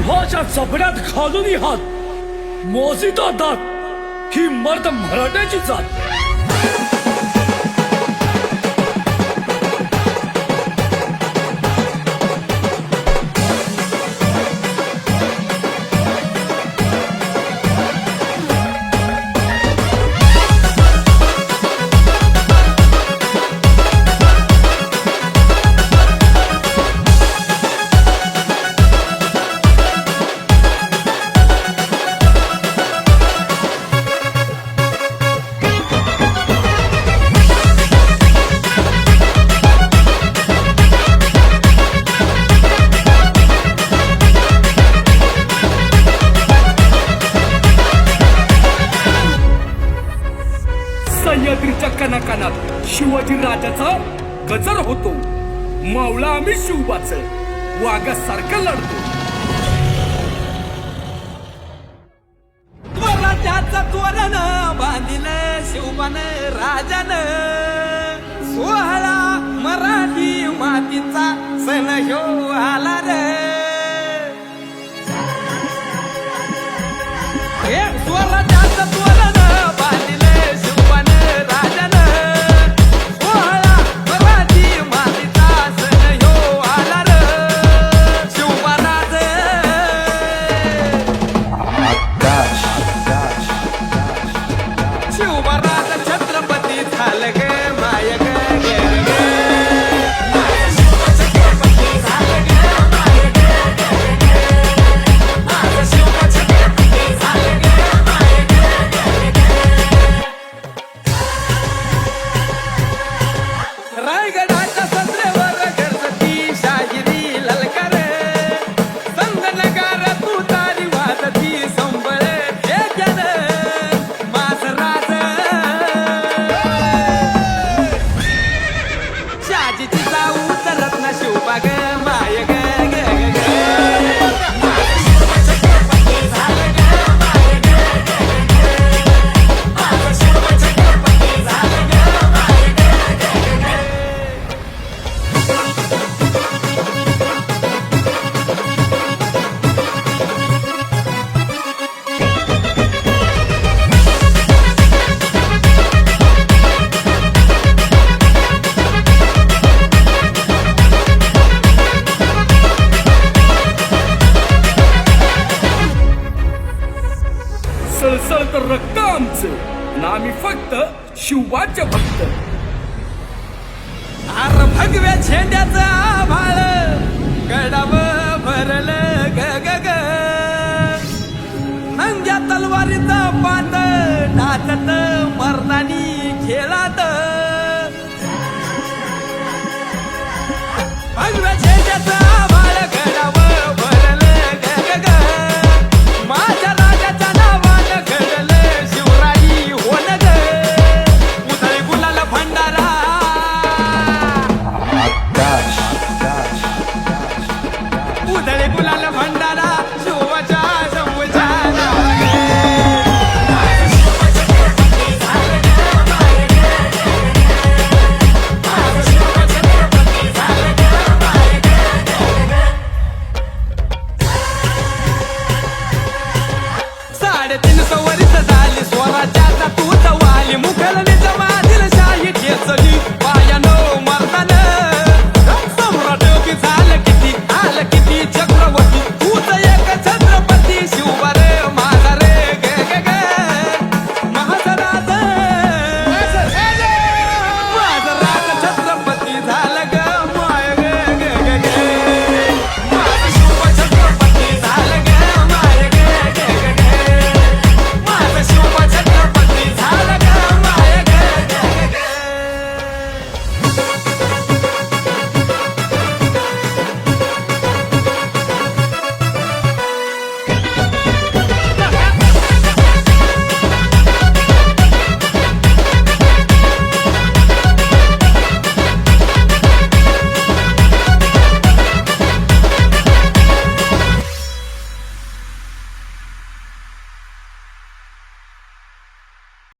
सिंहाच्या जबड्यात घालून हात मोजिता दात ही मर्द मराठ्याची जात। सह्याद्रीच्या कणाकणात शिवाजी राजाचा गजर होतो। मावळा आम्ही शिवबाच वाघासारखा लढतो। स्वराज्याचा तोरण बांधिलं शिवबान राजान। सोहळा मराठी मातीचा सण ह्यो आला रे। स्वराज्याचा तोरण बांधिलं शिवबान राजान। सोहळा मराठी मातीचा सण ह्यो आला रे। शिवबाराज शिवराज छत्रपती झालं ग माय ग रायगडाच्या संत्र्यावर गरजती शाहिरी ललकार। संगनगार तू तारी वाजती संबळ ठेक्यान। माझ राज शाजीची जाऊ तरत ना शिवबा ग माय ग सळसळत रक्त आमचं ना आम्ही फक्त शिवबाचे भक्त। अर भगव्या झेंड्याचं आभाळ गडाव भरलं ग ग ग। नंग्या तलवारीचं पात नाचत मर्दानी खेळात। भगव्या झेंड्याचं